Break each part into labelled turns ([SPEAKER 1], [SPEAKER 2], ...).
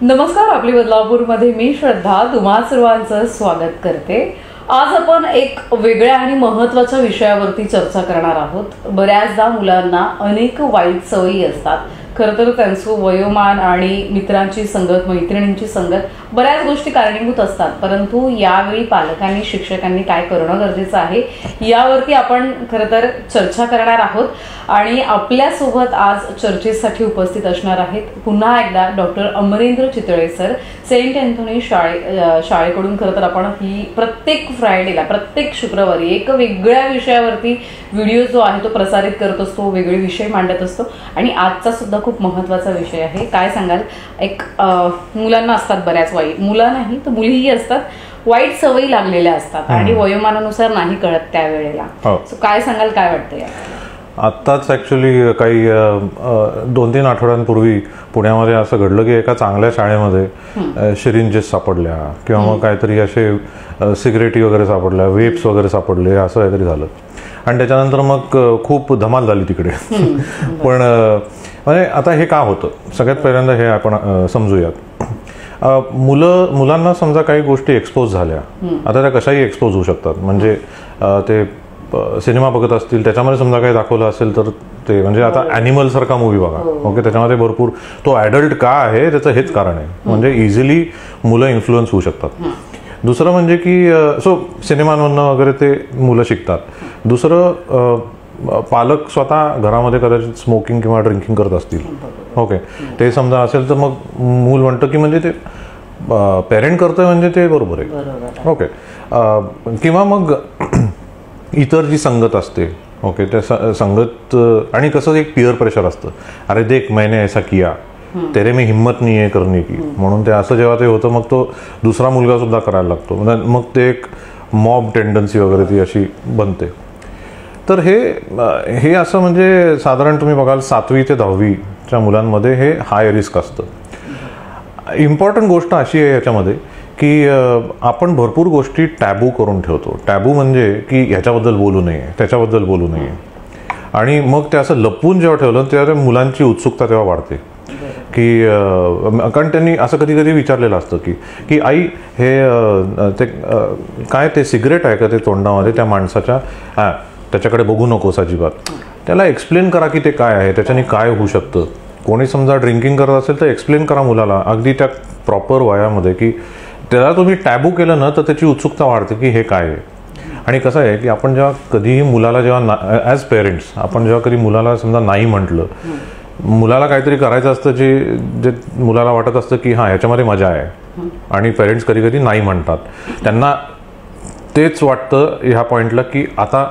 [SPEAKER 1] नमस्कार, आपली बदलापूरमध्ये मी श्रद्धा तुम्हा सर्वांचं स्वागत करते। आज आपण एक वेगळ्या आणि महत्त्वाच्या विषयावरती चर्चा करणार आहोत। बऱ्याचदा मुलांना अनेक वाईट सवयी असतात। खरं तर त्यांचं वयोमान आणि मित्रांची संगत, मैत्रिणींची संगत बऱ्याच गोष्टी कारणीभूत असतात, परंतु यावेळी पालकांनी, शिक्षकांनी काय करणं गरजेचं आहे यावरती आपण खरं तर चर्चा करणार आहोत। आणि आपल्यासोबत आज चर्चेसाठी उपस्थित असणार आहेत पुन्हा एकदा doctor Amarendra Chitale sir, saint Anthony शाळेकडून। खरं तर आपण ही प्रत्येक फ्रायडेला, प्रत्येक शुक्रवारी एक वेगळ्या विषयावरती व्हिडिओ जो आहे तो प्रसारित करत असतो, वेगळे विषय मांडत असतो। आणि आजचा सुद्धा खूप महत्त्वाचा विषय आहे। काय सांगाल, एक मुलांना असतात बऱ्याच वाईट, मुलं नाही तर मुलीही असतात, वाईट सवयी लागलेल्या असतात आणि वयोमानानुसार नाही कळत त्यावेळेला। काय सांगाल, काय वाटतं यात?
[SPEAKER 2] आत्ताच ॲक्च्युली काही 2-3 आठवड्यांपूर्वी पुण्यामध्ये असं घडलं की एका चांगल्या शाळेमध्ये सिरिंजेस सापडल्या किंवा मग काहीतरी असे सिगरेटी वगैरे सापडल्या, वेप्स वगैरे सापडले, असं काहीतरी झालं। आणि त्याच्यानंतर मग खूप धमाल झाली तिकडे। पण म्हणजे आता हे का होतं, सगळ्यात पहिल्यांदा हे आपण समजूयात। मुलांना समजा काही गोष्टी एक्सपोज झाल्या, आता त्या कशाही एक्सपोज होऊ शकतात। म्हणजे ते सिनेमा बघत असतील, त्याच्यामध्ये समजा काही दाखवलं असेल तर ते, म्हणजे आता ॲनिमल सारखा मूवी बघा, ओके, त्याच्यामध्ये भरपूर तो ॲडल्ट का आहे त्याचं हेच कारण आहे, म्हणजे इझिली मुलं इन्फ्लुएन्स होऊ शकतात। दुसरं म्हणजे की सिनेमांमधनं वगैरे ते मुलं शिकतात। दुसरं, पालक स्वतः घरामध्ये कदाचित स्मोकिंग किंवा ड्रिंकिंग करत असतील, ओके, ते समजा असेल तर मग मूल म्हणतं की म्हणजे ते पेरेंट करतोय म्हणजे ते बरोबर आहे, ओके। किंवा मग इतर जी संगत असते, ओके, त्या संगत, आणि कसं एक पिअर प्रेशर असतं, अरे देख मैंने ऐसा किया, तेरे में हिम्मत नहीं है करने की, म्हणून ते असं जेव्हा ते होतं मग तो दुसरा मुलगा सुद्धा करायला लागतो, मग ते एक मॉब टेंडन्सी वगैरे ती अशी बनते। तर हे असं म्हणजे साधारण तुम्ही बघाल 7वी ते 10वीच्या मुलांमध्ये हे हाय रिस्क असतं। इम्पॉर्टंट गोष्ट अशी आहे याच्यामध्ये की आपण भरपूर गोष्टी टॅबू करून ठेवतो। टॅबू म्हणजे की ह्याच्याबद्दल बोलू नये, त्याच्याबद्दल बोलू नये, आणि मग ते असं लपवून जेव्हा ठेवलं तेव्हा मुलांची उत्सुकता तेव्हा वाढते की, कारण त्यांनी असं कधी कधी विचारलेलं असतं की आई हे ते काय, ते सिगरेट आहे का ते तोंडामध्ये त्या माणसाच्या, त्याच्याकडे बघू नकोस अजिबात, त्याला एक्सप्लेन करा की ते काय आहे, त्याच्याने काय होऊ शकतं। कोणी समजा ड्रिंकिंग करत असेल तर एक्सप्लेन करा मुलाला अगदी त्या प्रॉपर वयामध्ये, की त्याला तुम्ही टॅबू केलं ना तर त्याची उत्सुकता वाढते की हे काय आहे। आणि कसं आहे की आपण जेव्हा कधीही मुलाला, जेव्हा ॲज पेरेंट्स आपण जेव्हा कधी मुलाला समजा नाही म्हटलं, मुलाला काहीतरी करायचं असतं जे मुलाला वाटत असतं की हां ह्याच्यामध्ये मजा आहे, आणि पेरेंट्स कधी कधी नाही म्हणतात, त्यांना तेच वाटतं ह्या पॉईंटला की आता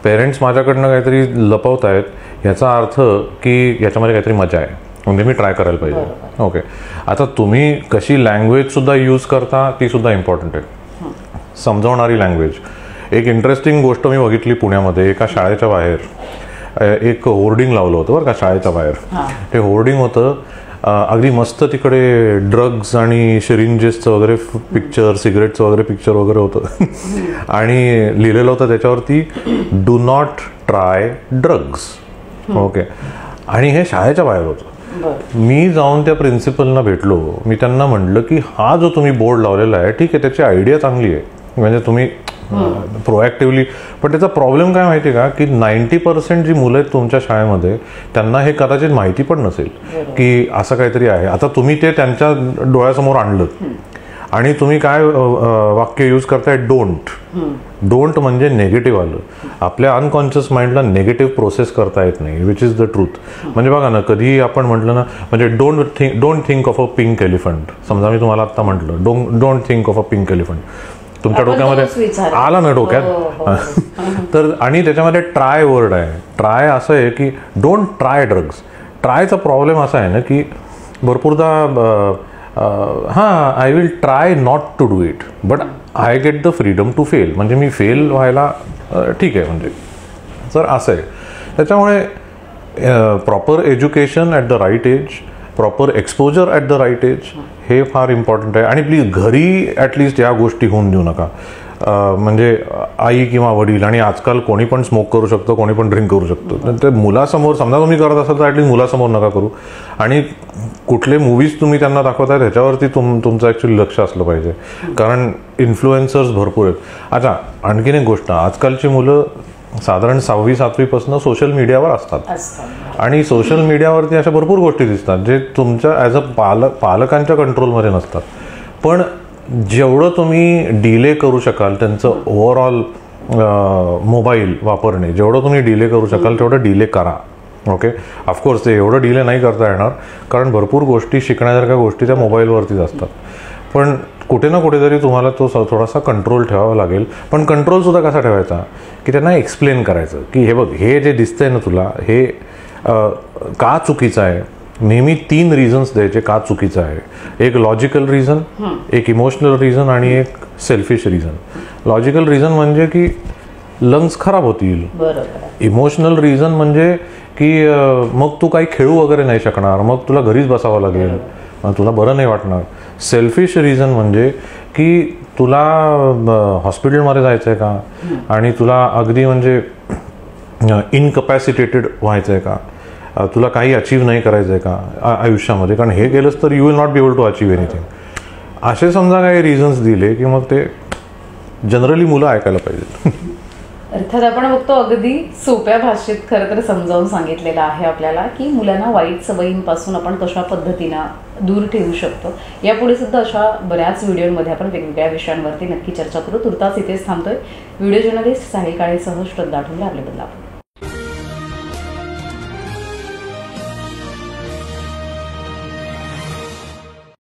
[SPEAKER 2] पेरेंट्स माझ्याकडनं काहीतरी लपवत आहेत, ह्याचा अर्थ की ह्याच्यामध्ये काहीतरी मजा आहे, म्हणजे मी ट्राय करायला पाहिजे, ओके। आता तुम्ही कशी लँग्वेज सुद्धा यूज करता ती सुद्धा इम्पॉर्टंट आहे, समजावणारी लँग्वेज। एक इंटरेस्टिंग गोष्ट मी बघितली पुण्यामध्ये, एका शाळेच्या बाहेर एक होर्डिंग लावलं होतं बरं का, शाळेच्या बाहेर ते होर्डिंग होतं, अगदी मस्त तिकडे ड्रग्ज आणि सिरिंजेसचं वगैरे पिक्चर, सिगरेटचं वगैरे पिक्चर वगैरे होतं आणि लिहिलेलं होतं त्याच्यावरती, do not try drugs, okay. आणि हे शाळेच्या बाहेर होतं। मी जाऊन त्या प्रिन्सिपलना भेटलो, मी त्यांना म्हटलं की हा जो तुम्ही बोर्ड लावलेला आहे, ठीक आहे, त्याची आयडिया चांगली आहे, म्हणजे तुम्ही प्रोॲक्टिव्हली, पण त्याचा प्रॉब्लेम काय माहिती आहे का, की 90% जी मुलं आहेत तुमच्या शाळेमध्ये त्यांना हे कदाचित माहिती पण नसेल की असं काहीतरी आहे। आता तुम्ही ते त्यांच्या डोळ्यासमोर आणलं आणि तुम्ही काय वाक्य यूज करताय, डोंट म्हणजे नेगेटिव्ह आलं, आपल्या अनकॉन्शियस माइंडला नेगेटिव्ह प्रोसेस करता येत नाही, विच इज द ट्रूथ। म्हणजे बघा ना, कधीही आपण म्हटलं ना, म्हणजे don't think of a pink elephant, समजा मी तुम्हाला आता म्हटलं don't think of a pink elephant, तुमच्या डोक्यामध्ये आला ना डोक्यात, तर आणि त्याच्यामध्ये ट्राय वर्ड आहे, ट्राय असं आहे की डोंट ट्राय ड्रग्ज। ट्रायचा प्रॉब्लेम असा आहे ना की भरपूरदा हां I will try not to do it but I get the freedom to fail, म्हणजे मी फेल व्हायला ठीक आहे, म्हणजे तर असं आहे। त्याच्यामुळे proper education at the right age, proper exposure at the right age हे फार इम्पॉर्टंट आहे। आणि प्लीज घरी ॲटलिस्ट या गोष्टी होऊन देऊ नका। म्हणजे आई किंवा वडील, आणि आजकाल कोणी पण स्मोक करू शकतो, कोणी पण ड्रिंक करू शकतो, तर ते मुलासमोर समजा तुम्ही करत असाल तर ॲटलीस्ट मुलासमोर नका करू. आणि कुठले मूवीज तुम्ही त्यांना दाखवताय ह्याच्यावरती तुमचं ॲक्च्युली लक्ष असलं पाहिजे, कारण इन्फ्लुएन्सर्स भरपूर आहेत. अच्छा, आणखीन एक गोष्ट, आजकालची मुलं साधारण 6वी-7वी पासून सोशल मीडियावर असतात आणि सोशल मीडियावरती अशा भरपूर गोष्टी दिसतात जे तुमच्या ॲज अ पालकांच्या कंट्रोलमध्ये नसतात. पण जेवढं तुम्ही डिले करू शकाल त्यांचं ओव्हरऑल मोबाईल वापरणे, जेवढं तुम्ही डिले करू शकाल तेवढं डिले करा. ओके, ऑफकोर्स ते एवढं डिले नाही करता येणार, कारण भरपूर गोष्टी शिकण्यासारख्या गोष्टी त्या मोबाईलवरतीच असतात. पण कुठे ना कुठेतरी तुम्हाला तो थोडासा कंट्रोल ठेवावा लागेल. पण कंट्रोलसुद्धा कसा ठेवायचा, की त्यांना एक्सप्लेन करायचं की हे बघ, हे जे दिसतंय ना तुला, हे का चुकीचं आहे. नेहमी 3 रिझन्स द्यायचे का चुकीचं आहे. एक लॉजिकल रिझन, एक इमोशनल रिझन आणि एक सेल्फिश रिझन. लॉजिकल रिझन म्हणजे की लंग्स खराब होतील. इमोशनल रिझन म्हणजे की मग तू काही खेळू वगैरे नाही शकणार, मग तुला घरीच बसावं लागेल, तुला बरं नाही वाटणार. सेल्फिश रिझन म्हणजे की तुला हॉस्पिटलमध्ये जायचं आहे का, आणि तुला अगदी म्हणजे इनकपॅसिटेटेड व्हायचं आहे का, तुला काही अचीव नाही करायचं आहे का आयुष्यामध्ये, कारण हे केलंच तर you will not be able to achieve anything. असे समजा काही रिझन्स दिले की मग ते जनरली मुलं ऐकायला पाहिजेत.
[SPEAKER 1] अर्थात आपण बघतो अगदी सोप्या भाषेत खरं तर समजावून सांगितलेलं आहे आपल्याला की मुलांना वाईट सवयींपासून आपण कशा पद्धतीनं दूर ठेवू शकतो. यापुढे सुद्धा अशा बऱ्याच व्हिडिओमध्ये आपण वेगवेगळ्या विषयांवरती नक्की चर्चा करू. तुर्तास इथेच थांबतोय. व्हिडिओ जर्नलिस्ट साहिल काळेसह श्रद्धा आठवले आपले बदलापूर.